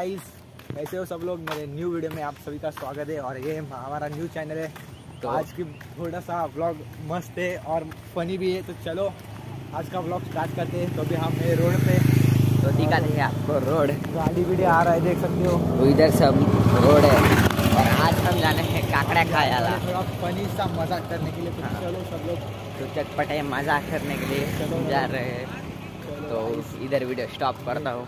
Guys, कैसे हो सब लोग। मेरे न्यू वीडियो में आप सभी का स्वागत है और ये हमारा न्यू चैनल है। तो आज की थोड़ा सा व्लॉग मस्त है और फनी भी है। तो चलो आज का व्लॉग स्टार्ट करते हैं। तो अभी हम है रोड पे, तो दिखा देंगे आपको रोड। गाड़ी वीडियो आ रहा है, देख सकते हो। तो इधर सब रोड है और आज हम जाने हैं काकड़ा खाया थोड़ा फनी सा मजाक करने के लिए। तो चलो सब लोग तो चटपटे मजाक करने के लिए चलो जा रहे हैं। तो इधर वीडियो स्टॉप करता हूँ।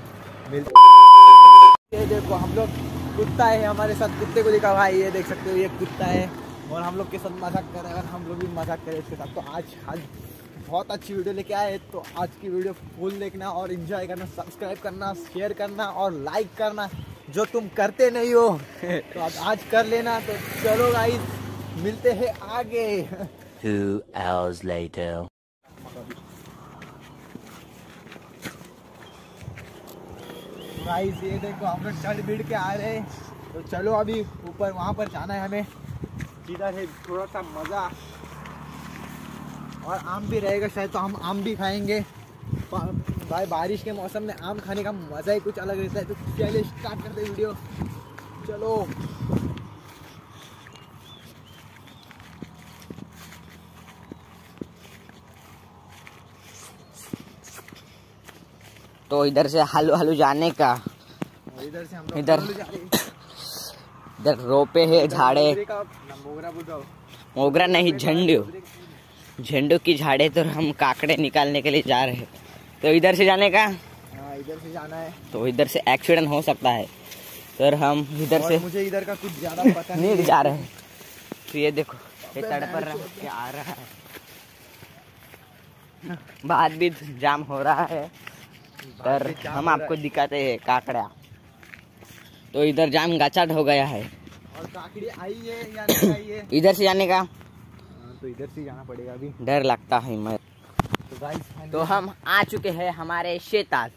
ये देखो हम लोग, कुत्ता है हमारे साथ, कुत्ते को दिखा भाई, ये देख सकते हो ये कुत्ता है और हम लोग के साथ मजाक कर रहे हैं और हम लोग भी मजाक करें इसके साथ। तो आज बहुत अच्छी वीडियो लेके आए। तो आज की वीडियो फुल देखना और एंजॉय करना, सब्सक्राइब करना, शेयर करना और लाइक करना, जो तुम करते नहीं हो तो आज कर लेना। तो चलो गाइस, मिलते हैं आगे। 2 hours later. गाइस ये देखो हम लोग चढ़ बिड़ के आ रहे हैं। तो चलो अभी ऊपर वहाँ पर जाना है हमें, जिधर है थोड़ा सा मज़ा और आम भी रहेगा शायद, तो हम आम भी खाएंगे। भाई बारिश के मौसम में आम खाने का मज़ा ही कुछ अलग रहता है। तो चलिए स्टार्ट करते हैं वीडियो, चलो। तो इधर से हालू हालू जाने का, इधर से हम लोग इधर रोपे है झाड़े। मोगरा मोगरा नहीं, झंडू की झाड़े। तो हम काकड़े निकालने के लिए जा रहे हैं। तो इधर से जाने का, इधर से जाना है। तो इधर से एक्सीडेंट हो सकता है। तो हम इधर से, मुझे इधर का कुछ ज्यादा पता नहीं जा रहे हैं। तो ये देखो ये तड़पर रहा है, आ रहा है, बात भी जाम हो रहा है। पर हम आपको दिखाते हैं काकड़ा। तो इधर जाम गाचाट हो गया है और काकड़ी आई है या नहीं आई है। इधर से जाने का, तो इधर से जाना पड़ेगा अभी, डर लगता है मैं। तो गाइस तो हम आ चुके हैं हमारे शेतात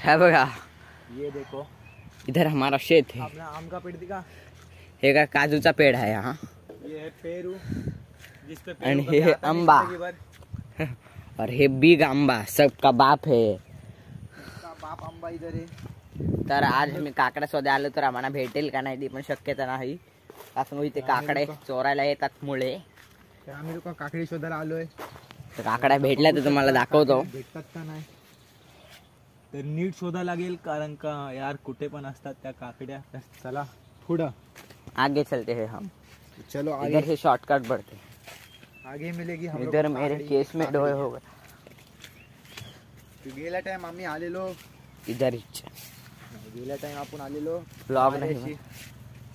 है बघा। ये देखो इधर हमारा शेत है। अपना आम का पेड़ दिखा, एक काजूचा पेड़ है यहाँ। ये है पेरू, जिस पे आणि हे है आंबा और हे बिग आंबा, सबका बाप है। बाप आंबा इधर है। तर आज आम्ही काकडा शोधा आलो, तर आम्हाला भेटेल का नाही ती पण शक्यता नाही, कारण इथे काकडे चोरायला येतात मुळे. तर आम्ही लोक काकडी शोधायला आलोय. तर काकड्या भेटल्या तर तुम्हाला दाखवतो. भेटतात का नाही तर नीट शोधा लागेल, कारण का यार कुठे पण असतात त्या काकड्या. चला पुढं आगे चलते हैं हम, चलो आगे। इधर से शॉर्टकट बढ़ते, आगे मिलेगी हम इधर मेरे केस में डोळे हो गए. गेल्या टाइम आम्ही आलेलो, इधर गेल्या टाइम आपण आलेलो ब्लॉग नाही,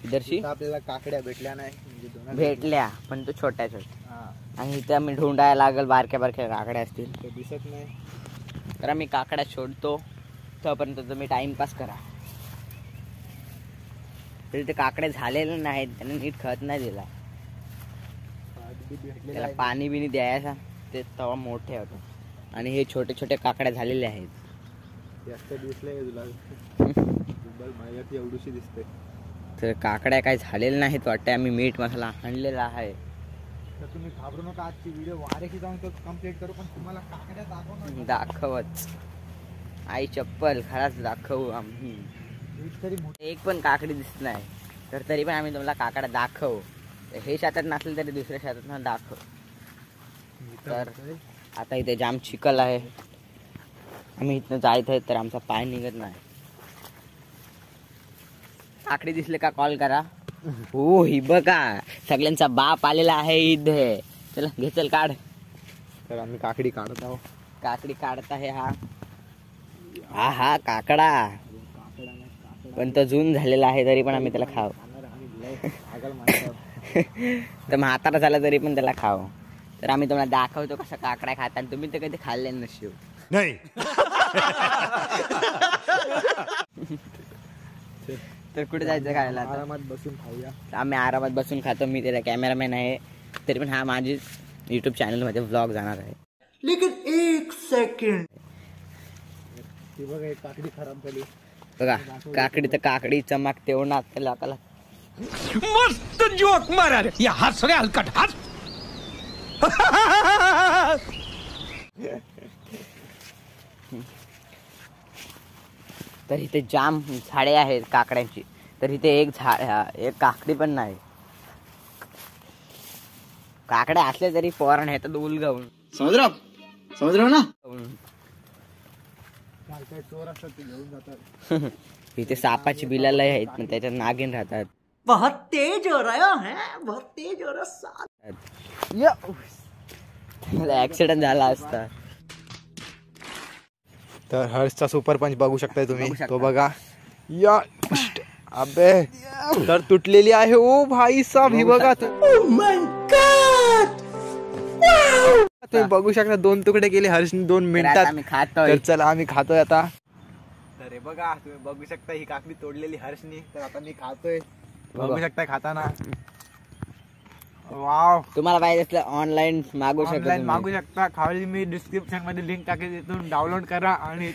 इधरशी आपल्याला काकड्या भेटल्या नाही, म्हणजे दोन भेटल्या पण तो छोट्या छोट्या. हा, आणि इथे आम्ही ढूंढायला लागल बारक्या बारक्या काकड्या असतील. ते दिसत नाही. तर आम्ही काकड्या शोधतो, तोपर्यंत तुम्ही टाइमपास करा. तरी ते काकडे झालेले नाहीत, त्याने नीट खत नाही दिला, त्याला पाणी बिनी द्यायचा, ते तवा मोठे होतो. आणि हे छोटे छोटे काकड्या झालेले आहेत. जास्त दिसले तुला माझ्यात एवढीशी दिसते. तर काकड्या काही झालेल्या नाहीत वाटते. आम्ही मीठ मसाला आणलेला आहे. तर तुम्ही घाबरू नका, आजची व्हिडिओ वारेशी जाऊन तो कंप्लीट करू, पण तुम्हाला काकड्या दाखवच, आई चप्पल खराच दाखवू आम्ही. तरी एक पण काकडी दिसत नाही, तर तरी पण आम्ही तुम्हाला काकड्या दाखवू. हे शेतात नसले तरी दुसऱ्या शेतात दाखव. तर आता इथे जाम चिखल आहे, आम्ही इथनं जायचं आहे, तर आमचा पाय निघत नाही. काकडी दिसले का कॉल करा. हो ही बघा, सगळ्यांचा बाप आलेला आहे इथे. चला घे, चल काढ. तर आम्ही काकडी काढत आहोत. काकडी काढत आहे हा. हा हा काकडा, पण तो जून झालेला आहे, तरी पण आम्ही त्याला खाऊ. तर म्हातारा झाला तरी पण त्याला खाऊ. तर आम्ही तुम्हाला दाखवतो कसा काकडा खाता. तुम्ही तर कधी खाल्ले नसतो नाही. तर कुठे जायचं खायला? आरामात बसून खाऊया. आम्ही आरामात बसून खातो. मी त्याला कॅमेरामॅन आहे, तरी पण हा माझी यूट्यूब चॅनलमध्ये व्लॉग जाणार आहे. लेकिन एक सेकंड, ती बघा एक काकडी खराब झाली बघा. काकडी तर काकडी चमकते उन्हात, त्याला कला मस्त जोक मारा रे, या हात सगळे हलकट हात. तर इथे जाम झाडे आहेत काकड्यांची. तर इथे एक काकडी पण नाही. काकड्या असल्या तरी पोरांना येतात उलगावून. समुद्र ना काय चोर असतात ते घेऊन जातात. इथे सापाची बिलाला आहेत पण त्याच्यात नागिन राहतात. बहुत तेज हो रहा है, बहुत तेज हो रहा. ऍक्सिडेंट झाला असता. तर हर्षचा सुपर पंच बघू शकताय तुम्ही. तो बघा या अबे तर तुटलेली आहे. ओ भाई साहब ही बघा तुम्ही बघू शकता 2 तुकडे केले हर्षने 2 मिनिटात. आम्ही खातोय. तर चला आम्ही खातोय आता. तर हे बघा तुम्ही बघू शकता ही काकडी तोडलेली हर्षनी. तर आता मी खातोय. बघू शकता खाताना. वाव. तुम्हाला पाहिजे असलं ऑनलाईन मागू मागू शकता. खाली मी डिस्क्रिप्शन मध्ये लिंक टाकेल, तिथून डाउनलोड करा आणि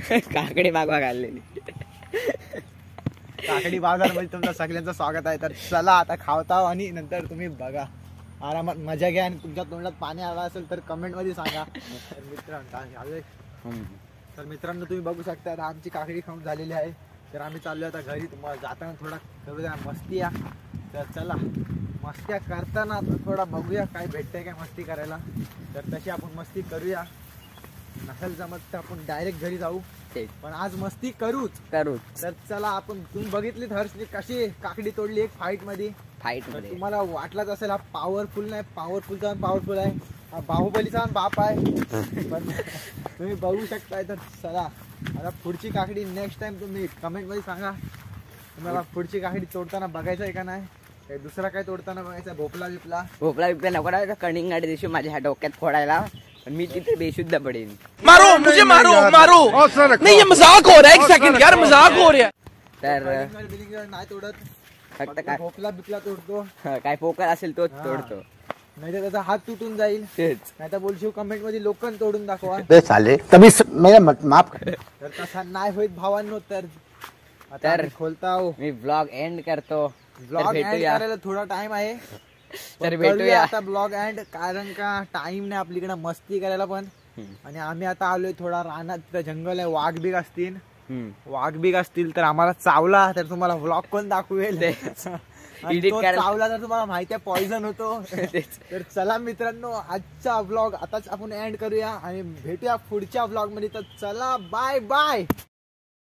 काकडी मागवा घाललेली. काकडी बाजारमध्ये तुमचं सगळ्यांचं स्वागत आहे. तर चला आता खावता आणि नंतर तुम्ही बघा आरामात मजा घ्या. आणि तुमच्या तोंडात पाणी आला असेल तर कमेंट मध्ये सांगा. तर मित्रांनो तुम्ही बघू शकता आता आमची काकडी खाऊन झालेली आहे. तर आम्ही चाललो आता घरी. तुम्हाला जाताना थोडा करूया मस्ती. तर चला मस्त्या करताना थोडा बघूया काय भेटतंय काय मस्ती करायला. तर तशी आपण मस्ती करूया. नसेल जमत तर आपण डायरेक्ट घरी जाऊ. पण आज मस्ती करूच. तर चला आपण तुम्ही बघितलीत हर्षने कशी काकडी तोडली एक फाईट मध्ये. तुम्हाला वाटलाच असेल हा पॉवरफुल नाही. पॉवरफुल आहे. हा बाहुबलीचा बाप आहे. पण तुम्ही बघू शकताय. तर चला आता पुढची काकडी नेक्स्ट टाइम तुम्ही कमेंट मध्ये सांगा. तुम्हाला पुढची काकडी तोडताना बघायचं आहे का नाही. दुसरा काय तोडताना बघायचा. भोपला बिपला नको ना. कणिंगाडी दिवशी माझ्या ह्या डोक्यात फोडायला. पण मी तिथे बेशुद्ध पडेन. मारो मुझे मारो नहीं ये मजाक हो रहा है. एक सेकंड यार मजाक हो रहा है. तर नाही तोडत. फक्त भोपला बिपला तोडतो. काय पोकर असेल तोच तोडतो. नाही तर त्याचा हात तुटून जाईल. नाही तर बोलशील कमेंट मध्ये लोकन तोडून दाखवा. माफ. तर तसा नाही होत भावांनो. तर खोलता मी ब्लॉग एंड करतो. ब्लॉग एंड करायला थोडा टाइम आहे. तर भेटूया आता ब्लॉग एंड. कारण का टाइम नाही आपलीकडे मस्ती करायला पण. आणि आम्ही आता आलोय थोडा रानात. तिथं जंगल आहे. वाघ बिग असतील तर आम्हाला चावला तर तुम्हाला व्लॉग कोण दाखवेल. चावला तर तुम्हाला माहिती आहे पॉइझन होतो. तर चला मित्रांनो आजचा व्लॉग आताच आपण एंड करूया आणि भेटूया पुढच्या व्लॉग मध्ये. तर चला बाय बाय.